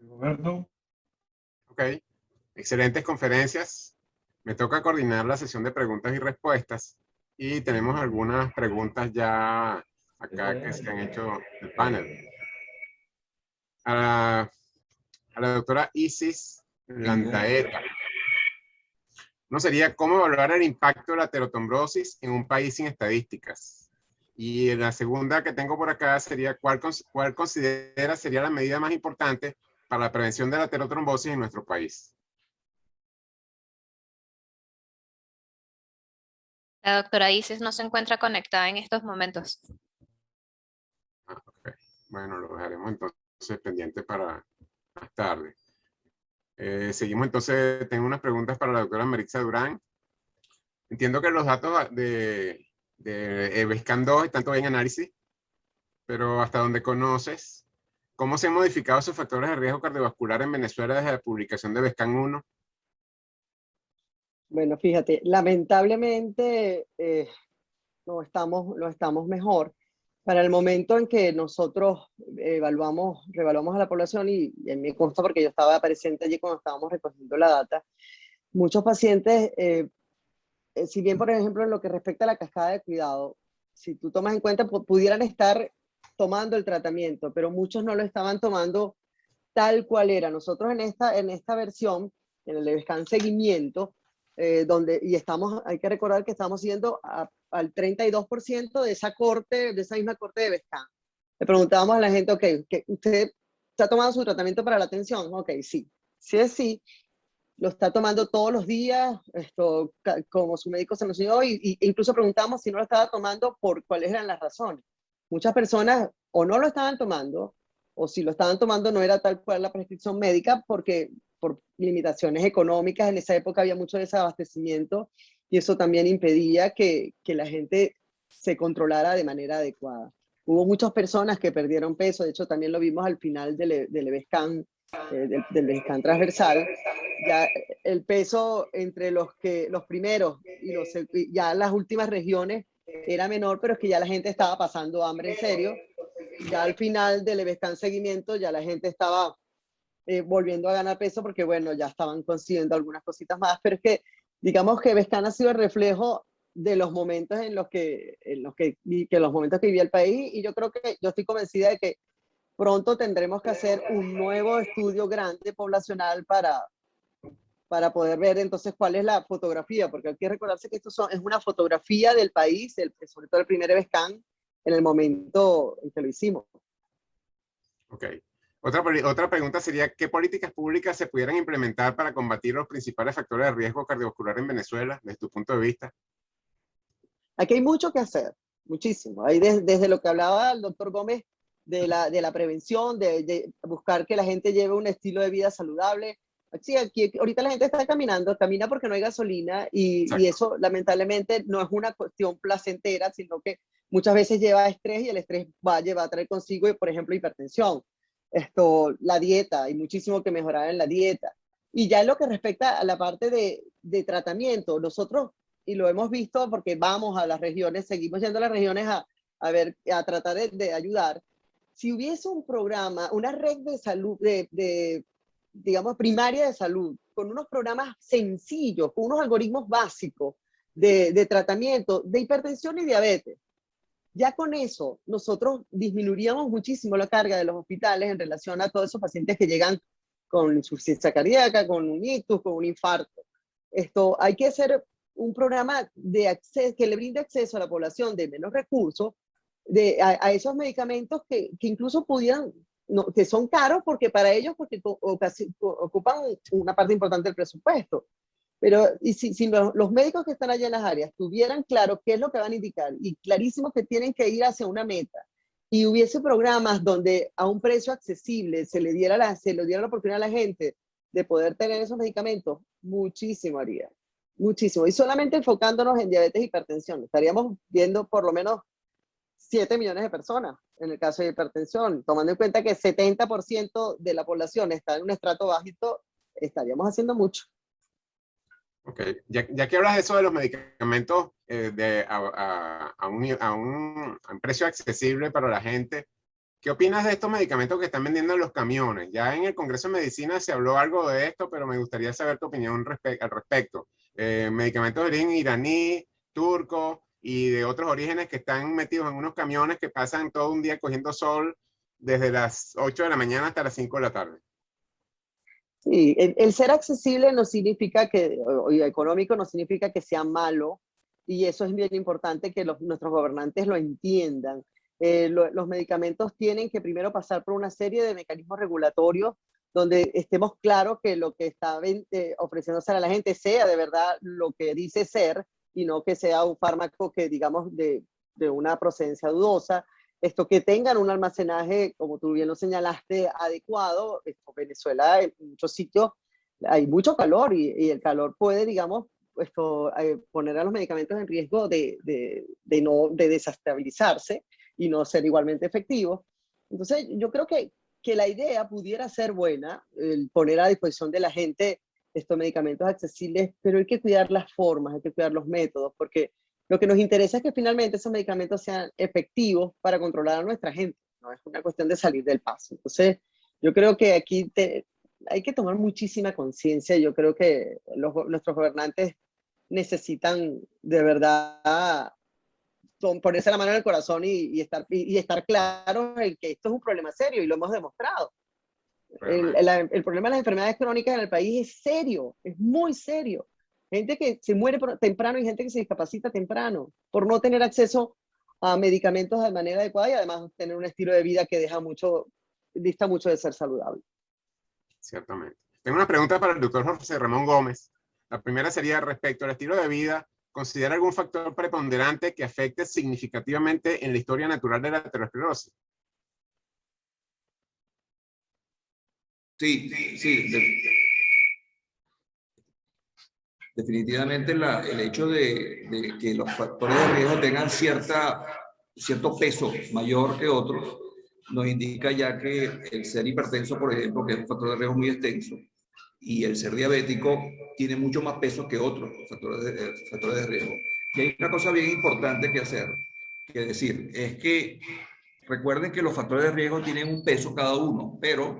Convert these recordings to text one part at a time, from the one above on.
Roberto. Ok, excelentes conferencias. Me toca coordinar la sesión de preguntas y respuestas y tenemos algunas preguntas ya acá que se han hecho del panel. A la doctora Isis Landaeta. Uno sería, ¿cómo evaluar el impacto de la terotrombrosis en un país sin estadísticas? Y la segunda que tengo por acá sería, ¿cuál considera sería la medida más importante para la prevención de la terotrombosis en nuestro país? La doctora Isis no se encuentra conectada en estos momentos. Okay. Bueno, lo dejaremos entonces pendiente para más tarde. Seguimos entonces, tengo unas preguntas para la doctora Maritza Durán. Entiendo que los datos de EVESCAN 2 están todavía en análisis, pero hasta donde conoces, ¿cómo se han modificado esos factores de riesgo cardiovascular en Venezuela desde la publicación de EVESCAN 1? Bueno, fíjate, lamentablemente no estamos mejor. Para el momento en que nosotros reevaluamos a la población, y me consta porque yo estaba presente allí cuando estábamos recogiendo la data, muchos pacientes, si bien por ejemplo en lo que respecta a la cascada de cuidado, si tú tomas en cuenta, pudieran estar tomando el tratamiento, pero muchos no lo estaban tomando tal cual era. Nosotros en esta versión, en el EVESCAN seguimiento, hay que recordar que estamos siguiendo al 32% de esa misma corte de EVESCAN. Le preguntábamos a la gente, ok, ¿usted está tomando su tratamiento para la tensión? Ok, sí. Si es sí, lo está tomando todos los días, como su médico se nos enseñó, y incluso preguntamos si no lo estaba tomando, por cuáles eran las razones. Muchas personas o no lo estaban tomando, o si lo estaban tomando no era tal cual la prescripción médica, porque por limitaciones económicas en esa época había mucho desabastecimiento, y eso también impedía que la gente se controlara de manera adecuada. Hubo muchas personas que perdieron peso, de hecho también lo vimos al final del EVESCAN, del EVESCAN transversal. Ya el peso entre los primeros y ya las últimas regiones era menor, pero es que ya la gente estaba pasando hambre en serio. Ya al final del EVESCAN seguimiento ya la gente estaba volviendo a ganar peso, porque bueno, ya estaban consiguiendo algunas cositas más, pero es que digamos que EVESCAN ha sido el reflejo de los momentos los momentos que vivía el país, y yo estoy convencida de que pronto tendremos que hacer un nuevo estudio grande poblacional para poder ver entonces cuál es la fotografía, porque hay que recordarse que es una fotografía del país, sobre todo el primer EVESCAN, en el momento en que lo hicimos. Ok. Otra pregunta sería, ¿qué políticas públicas se pudieran implementar para combatir los principales factores de riesgo cardiovascular en Venezuela, desde tu punto de vista? Aquí hay mucho que hacer, muchísimo. Hay desde lo que hablaba el doctor Gómez de la prevención, de buscar que la gente lleve un estilo de vida saludable. Sí, aquí ahorita la gente está camina porque no hay gasolina, y eso lamentablemente no es una cuestión placentera, sino que muchas veces lleva estrés, y el estrés va a traer consigo, por ejemplo, hipertensión. La dieta, hay muchísimo que mejorar en la dieta. Y ya en lo que respecta a la parte de tratamiento, nosotros, y lo hemos visto porque vamos a las regiones, seguimos yendo a las regiones a tratar de ayudar. Si hubiese un programa, una red de salud, digamos, primaria de salud, con unos programas sencillos, con unos algoritmos básicos de tratamiento de hipertensión y diabetes, ya con eso nosotros disminuiríamos muchísimo la carga de los hospitales en relación a todos esos pacientes que llegan con insuficiencia cardíaca, con un ictus, con un infarto. Hay que hacer un programa de acceso, que le brinde acceso a la población de menos recursos a esos medicamentos que incluso pudieran, no, que son caros porque para ellos, porque ocupan una parte importante del presupuesto. Pero y si los médicos que están allá en las áreas tuvieran claro qué es lo que van a indicar, y clarísimo que tienen que ir hacia una meta, y hubiese programas donde a un precio accesible se le diera la oportunidad a la gente de poder tener esos medicamentos, muchísimo haría. Muchísimo. Y solamente enfocándonos en diabetes e hipertensión, estaríamos viendo por lo menos 7 millones de personas en el caso de hipertensión. Tomando en cuenta que 70% de la población está en un estrato bajito, estaríamos haciendo mucho. Ok, ya que hablas de eso de los medicamentos a un precio accesible para la gente, ¿Qué opinas de estos medicamentos que están vendiendo en los camiones? Ya en el Congreso de Medicina se habló algo de esto, pero me gustaría saber tu opinión al respecto. Medicamentos de origen iraní, turco y de otros orígenes que están metidos en unos camiones que pasan todo un día cogiendo sol desde las 8 de la mañana hasta las 5 de la tarde. Sí, el ser accesible no significa que, o económico no significa que sea malo, y eso es bien importante que nuestros gobernantes lo entiendan. Los medicamentos tienen que primero pasar por una serie de mecanismos regulatorios donde estemos claros que lo que está ofreciéndose a la gente sea de verdad lo que dice ser y no que sea un fármaco que digamos de una procedencia dudosa. Esto, que tengan un almacenaje, como tú bien lo señalaste, adecuado. Venezuela, en muchos sitios hay mucho calor y el calor puede, digamos, poner a los medicamentos en riesgo de desestabilizarse y no ser igualmente efectivos. Entonces, yo creo que la idea pudiera ser buena, el poner a disposición de la gente estos medicamentos accesibles, pero hay que cuidar las formas, hay que cuidar los métodos, porque lo que nos interesa es que finalmente esos medicamentos sean efectivos para controlar a nuestra gente, no es una cuestión de salir del paso. Entonces, yo creo que aquí hay que tomar muchísima conciencia. Yo creo que nuestros gobernantes necesitan de verdad ponerse la mano en el corazón y estar claros en que esto es un problema serio, y lo hemos demostrado. El problema de las enfermedades crónicas en el país es serio, es muy serio. Gente que se muere temprano y gente que se discapacita temprano por no tener acceso a medicamentos de manera adecuada, y además tener un estilo de vida que dista mucho de ser saludable. Ciertamente. Tengo una pregunta para el doctor José Ramón Gómez. La primera sería respecto al estilo de vida. ¿Considera algún factor preponderante que afecte significativamente en la historia natural de la aterosclerosis? Sí. Definitivamente el hecho de que los factores de riesgo tengan cierto peso mayor que otros nos indica ya que el ser hipertenso, por ejemplo, que es un factor de riesgo muy extenso, y el ser diabético tiene mucho más peso que otros factores de riesgo. Y hay una cosa bien importante que decir, es que recuerden que los factores de riesgo tienen un peso cada uno, pero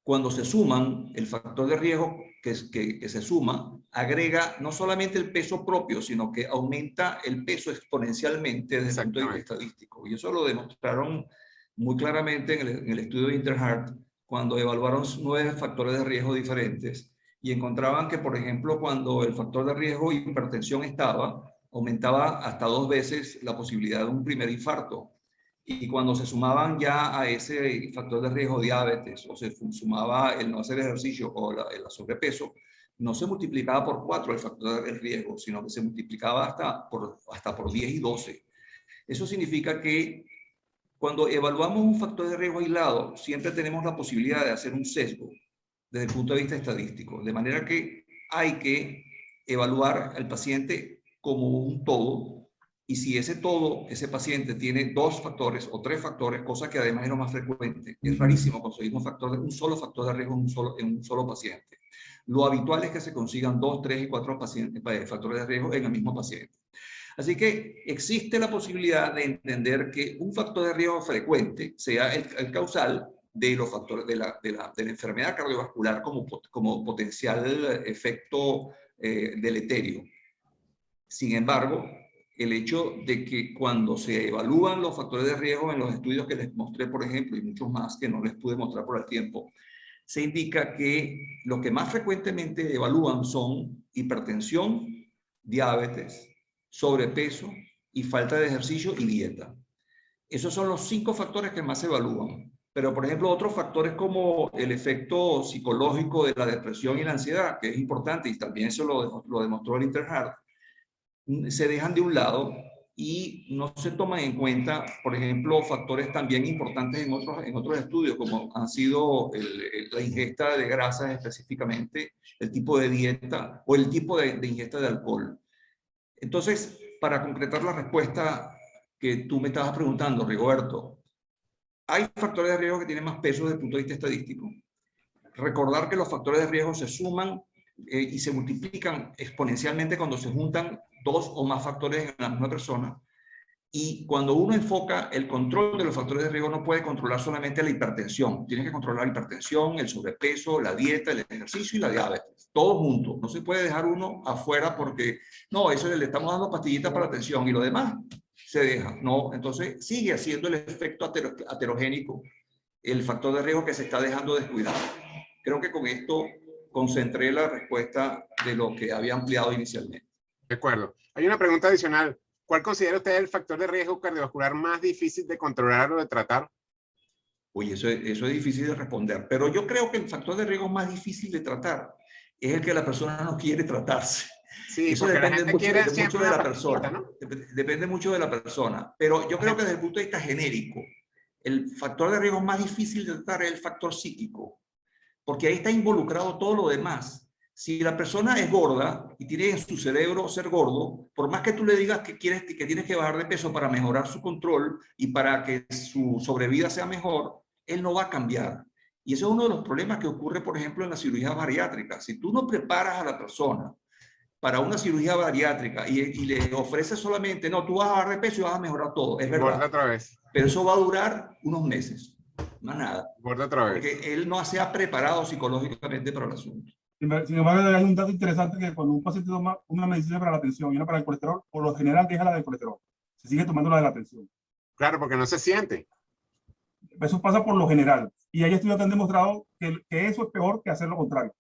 cuando se suman, el factor de riesgo que se suma agrega no solamente el peso propio, sino que aumenta el peso exponencialmente desde el punto de vista estadístico. Y eso lo demostraron muy claramente en el estudio de Interheart, cuando evaluaron 9 factores de riesgo diferentes y encontraban que, por ejemplo, cuando el factor de riesgo hipertensión aumentaba hasta 2 veces la posibilidad de un primer infarto. Y cuando se sumaban ya a ese factor de riesgo diabetes, o se sumaba el no hacer ejercicio o el sobrepeso, no se multiplicaba por 4 el factor de riesgo, sino que se multiplicaba hasta por 10 y 12. Eso significa que cuando evaluamos un factor de riesgo aislado, siempre tenemos la posibilidad de hacer un sesgo desde el punto de vista estadístico, de manera que hay que evaluar al paciente como un todo. Y si ese paciente tiene 2 factores o 3 factores, cosa que además es lo más frecuente, es rarísimo conseguir un solo factor de riesgo en un solo paciente. Lo habitual es que se consigan 2, 3 y 4 factores de riesgo en el mismo paciente. Así que existe la posibilidad de entender que un factor de riesgo frecuente sea el causal de los factores de la enfermedad cardiovascular como potencial efecto deleterio. Sin embargo, el hecho de que cuando se evalúan los factores de riesgo en los estudios que les mostré, por ejemplo, y muchos más que no les pude mostrar por el tiempo, se indica que lo que más frecuentemente evalúan son hipertensión, diabetes, sobrepeso y falta de ejercicio y dieta. Esos son los 5 factores que más se evalúan. Pero, por ejemplo, otros factores como el efecto psicológico de la depresión y la ansiedad, que es importante, y también eso lo demostró el Interheart, se dejan de un lado y no se toman en cuenta, por ejemplo, factores también importantes en otros estudios, como han sido la ingesta de grasas específicamente, el tipo de dieta o el tipo de ingesta de alcohol. Entonces, para concretar la respuesta que tú me estabas preguntando, Rigoberto, hay factores de riesgo que tienen más peso desde el punto de vista estadístico. Recordar que los factores de riesgo se suman y se multiplican exponencialmente cuando se juntan 2 o más factores en la misma persona. Y cuando uno enfoca el control de los factores de riesgo, no puede controlar solamente la hipertensión. Tiene que controlar la hipertensión, el sobrepeso, la dieta, el ejercicio y la diabetes. Todo junto. No se puede dejar uno afuera porque, no, eso le estamos dando pastillitas para la tensión y lo demás se deja. No, entonces sigue haciendo el efecto aterogénico, el factor de riesgo que se está dejando descuidado. Creo que con esto concentré la respuesta de lo que había ampliado inicialmente. De acuerdo. Hay una pregunta adicional. ¿Cuál considera usted el factor de riesgo cardiovascular más difícil de controlar o de tratar? Oye, eso es difícil de responder, pero yo creo que el factor de riesgo más difícil de tratar es el que la persona no quiere tratarse. Sí, eso porque depende la gente mucho, quiere mucho siempre de una la pastillita, persona. ¿no? Depende mucho de la persona, pero yo creo que desde el punto de vista genérico, el factor de riesgo más difícil de tratar es el factor psíquico, porque ahí está involucrado todo lo demás. Si la persona es gorda y tiene en su cerebro ser gordo, por más que tú le digas que tienes que bajar de peso para mejorar su control y para que su sobrevida sea mejor, él no va a cambiar. Y ese es uno de los problemas que ocurre, por ejemplo, en la cirugía bariátrica. Si tú no preparas a la persona para una cirugía bariátrica y le ofreces solamente, no, tú vas a bajar de peso y vas a mejorar todo, es Gorda verdad. otra vez. Pero eso va a durar unos meses, más nada. Gorda otra vez. Porque él no se ha preparado psicológicamente para el asunto. Sin embargo, hay un dato interesante que cuando un paciente toma una medicina para la tensión y una para el colesterol, por lo general deja la del colesterol. Se sigue tomando la de la tensión. Claro, porque no se siente. Eso pasa por lo general. Y hay estudios que han demostrado que eso es peor que hacer lo contrario.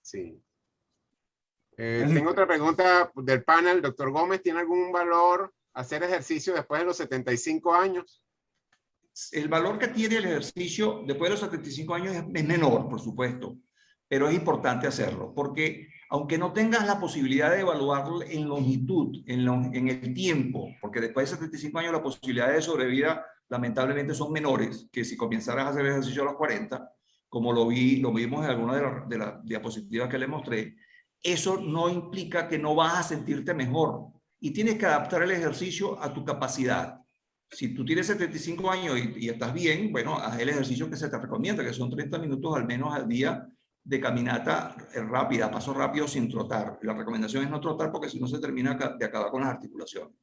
Sí. Tengo otra pregunta del panel. Doctor Gómez, ¿tiene algún valor hacer ejercicio después de los 75 años? El valor que tiene el ejercicio después de los 75 años es menor, por supuesto, pero es importante hacerlo, porque aunque no tengas la posibilidad de evaluarlo en longitud, en el tiempo, porque después de 75 años las posibilidades de sobrevida lamentablemente son menores que si comenzaras a hacer ejercicio a los 40, como lo vimos en alguna de las diapositivas que le mostré, eso no implica que no vas a sentirte mejor y tienes que adaptar el ejercicio a tu capacidad. Si tú tienes 75 años y estás bien, bueno, haz el ejercicio que se te recomienda, que son 30 minutos al menos al día de caminata rápida, paso rápido sin trotar. La recomendación es no trotar porque si no se termina de acabar con las articulaciones.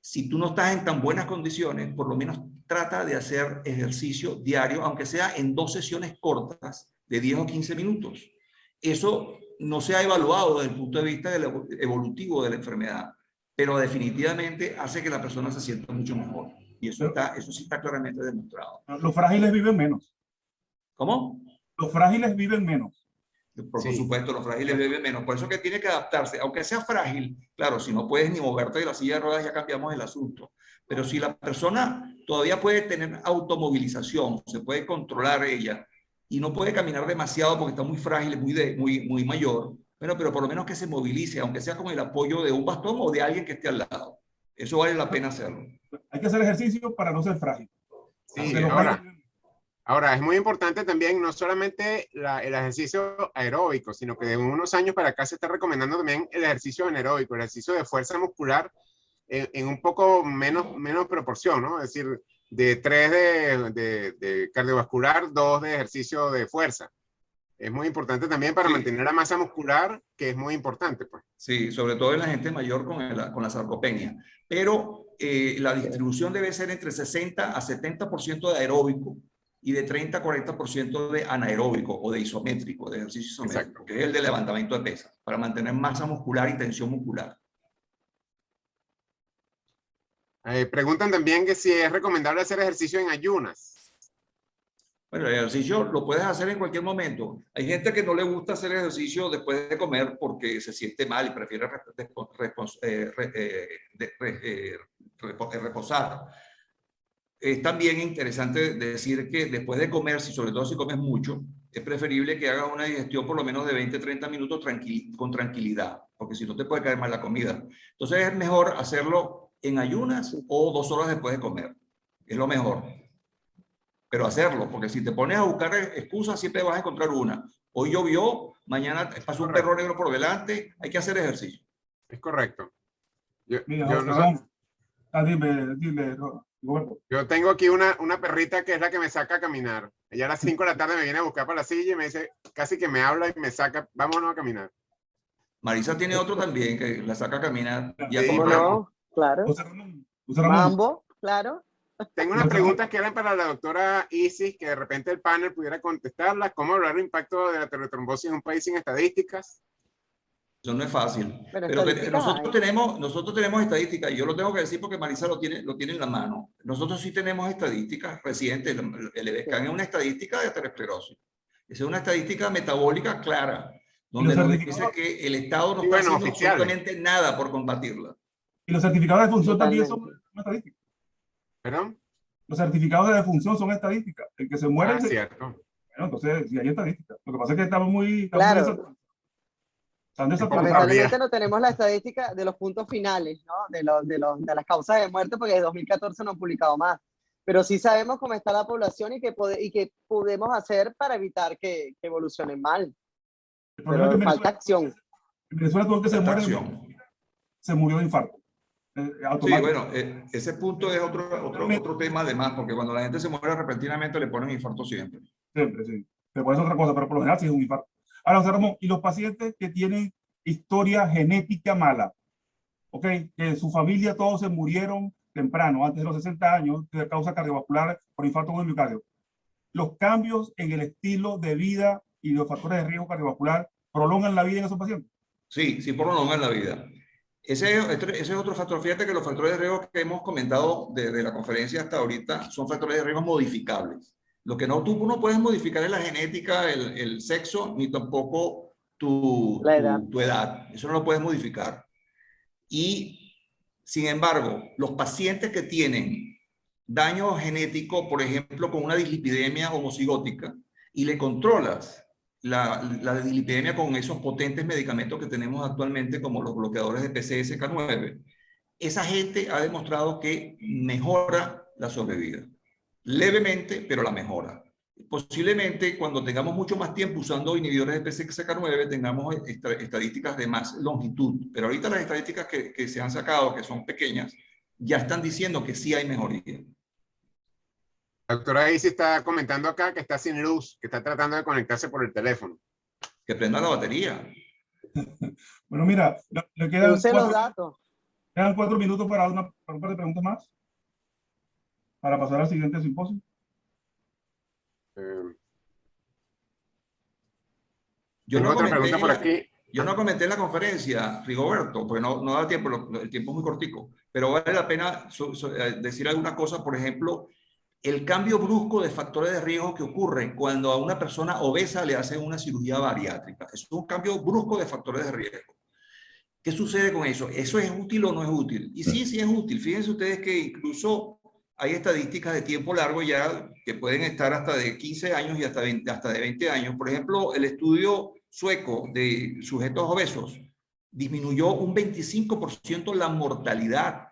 Si tú no estás en tan buenas condiciones, por lo menos trata de hacer ejercicio diario, aunque sea en 2 sesiones cortas de 10 o 15 minutos. Eso no se ha evaluado desde el punto de vista evolutivo de la enfermedad, pero definitivamente hace que la persona se sienta mucho mejor. Y eso sí está claramente demostrado. Los frágiles viven menos. ¿Cómo? Los frágiles viven menos. Por supuesto, los frágiles viven menos. Por eso que tiene que adaptarse. Aunque sea frágil, claro, si no puedes ni moverte de la silla de ruedas, ya cambiamos el asunto. Pero si la persona todavía puede tener automovilización, se puede controlar ella, y no puede caminar demasiado porque está muy frágil, muy mayor, bueno, pero por lo menos que se movilice, aunque sea con el apoyo de un bastón o de alguien que esté al lado. Eso vale la pena hacerlo. Hay que hacer ejercicio para no ser frágil. Sí, ahora es muy importante también no solamente el ejercicio aeróbico, sino que de unos años para acá se está recomendando también el ejercicio anaeróbico, el ejercicio de fuerza muscular en un poco menos proporción, ¿no? Es decir, de 3 de cardiovascular, 2 de ejercicio de fuerza. Es muy importante también para mantener la masa muscular, que es muy importante, pues. Sí, sobre todo en la gente mayor con la sarcopenia. Pero la distribución debe ser entre 60 a 70% de aeróbico y de 30 a 40% de anaeróbico o de isométrico, de ejercicio isométrico, exacto, que es el de levantamiento de pesas, para mantener masa muscular y tensión muscular. Preguntan también que si es recomendable hacer ejercicio en ayunas. Bueno, el ejercicio lo puedes hacer en cualquier momento. Hay gente que no le gusta hacer ejercicio después de comer porque se siente mal y prefiere reposar. Es también interesante decir que después de comer, sobre todo si comes mucho, es preferible que hagas una digestión por lo menos de 20-30 minutos con tranquilidad, porque si no te puede caer mal la comida. Entonces es mejor hacerlo en ayunas o 2 horas después de comer. Es lo mejor. Pero hacerlo, porque si te pones a buscar excusas, siempre vas a encontrar una. Hoy llovió, mañana pasó un perro negro por delante, hay que hacer ejercicio. Es correcto. Yo tengo aquí una perrita que es la que me saca a caminar. Ella a las 5 de la tarde me viene a buscar para la silla y me dice, casi que me habla y me saca, vámonos a caminar. Marisa tiene otro también que la saca a caminar. ¿Cómo no? Claro. José Ramón, Mambo, claro. Tengo unas preguntas que eran para la doctora Isis, que de repente el panel pudiera contestarlas. ¿Cómo hablar del impacto de la teletrombosis en un país sin estadísticas? Eso no es fácil. Pero Pero estadísticas nosotros tenemos estadísticas, y yo lo tengo que decir porque Marisa lo tiene en la mano. Nosotros sí tenemos estadísticas recientes. El EBSCAN es una estadística de aterosclerosis. Esa es una estadística metabólica clara, donde nos dice que el Estado no está haciendo absolutamente nada por combatirla. y los certificados de defunción también son Totalmente. estadísticas. ¿Perdón? Los certificados de defunción son estadísticas. El que se muere. Cierto. Bueno, entonces, sí hay estadísticas. Lo que pasa es que estamos muy. Claro. Lamentablemente Están no tenemos la estadística de los puntos finales, ¿no? De las causas de muerte, porque desde 2014 no han publicado más. Pero sí sabemos cómo está la población y qué podemos hacer para evitar que evolucionen mal. Pero falta acción. En Venezuela todo el que se murió de infarto. Sí, bueno, ese punto es otro tema además, porque cuando la gente se muere repentinamente le ponen infarto siempre. Siempre, sí. Después es otra cosa, pero por lo general sí es un infarto. Ahora, José Ramón, y los pacientes que tienen historia genética mala, ¿ok? Que su familia todos se murieron temprano, antes de los 60 años, de causa cardiovascular por infarto agudo de miocardio. Los cambios en el estilo de vida y los factores de riesgo cardiovascular prolongan la vida en esos pacientes. Sí, sí prolongan la vida. Ese es otro factor. Fíjate que los factores de riesgo que hemos comentado desde la conferencia hasta ahorita son factores de riesgo modificables. Lo que tú no puedes modificar es la genética, el sexo, ni tampoco tu edad. Eso no lo puedes modificar. Y, sin embargo, los pacientes que tienen daño genético, por ejemplo, con una dislipidemia homocigótica, y le controlas la dislipidemia con esos potentes medicamentos que tenemos actualmente, como los bloqueadores de PCSK9, esa gente ha demostrado que mejora la sobrevida. Levemente, pero la mejora. Posiblemente cuando tengamos mucho más tiempo usando inhibidores de PCSK9 tengamos estadísticas de más longitud, pero ahorita las estadísticas que se han sacado, que son pequeñas, ya están diciendo que sí hay mejoría. La doctora Isis está comentando acá que está sin luz, que está tratando de conectarse por el teléfono. Que prenda la batería. Bueno, mira, le quedan los datos. Quedan 4 minutos para un par de preguntas más, para pasar al siguiente simposio. Yo no comenté en la conferencia, Rigoberto, porque no da tiempo, el tiempo es muy cortico, pero vale la pena decir alguna cosa. Por ejemplo, el cambio brusco de factores de riesgo que ocurre cuando a una persona obesa le hacen una cirugía bariátrica. Es un cambio brusco de factores de riesgo. ¿Qué sucede con eso? ¿Eso es útil o no es útil? Y sí, sí es útil. Fíjense ustedes que incluso hay estadísticas de tiempo largo ya que pueden estar hasta de 15 años y hasta de 20 años. Por ejemplo, el estudio sueco de sujetos obesos disminuyó un 25% la mortalidad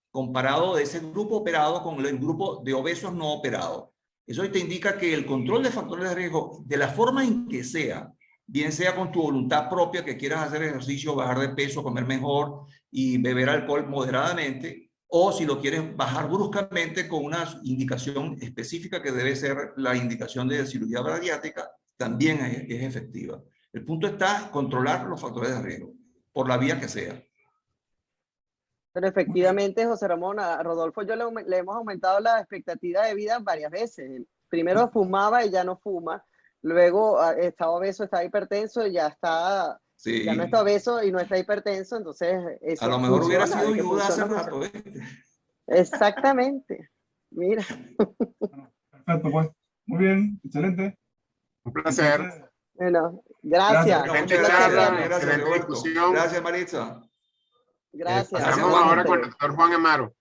comparado de ese grupo operado con el grupo de obesos no operados. Eso te indica que el control de factores de riesgo, de la forma en que sea, bien sea con tu voluntad propia, que quieras hacer ejercicio, bajar de peso, comer mejor y beber alcohol moderadamente, o si lo quieres bajar bruscamente con una indicación específica que debe ser la indicación de cirugía bariátrica, también es efectiva. El punto está controlar los factores de riesgo, por la vía que sea. Pero efectivamente, José Ramón, a Rodolfo yo le hemos aumentado la expectativa de vida varias veces. Primero fumaba y ya no fuma. Luego estaba obeso, estaba hipertenso y ya está... Sí. Ya no está obeso y no está hipertenso, entonces... Eso a lo mejor hubiera sido ayuda hace rato. Exactamente. Mira. Perfecto, pues. Muy bien, excelente. Un placer. Bueno, gracias. Gracias, Gracias, Maritza. Gracias. Pasamos ahora con el doctor Juan Amaro.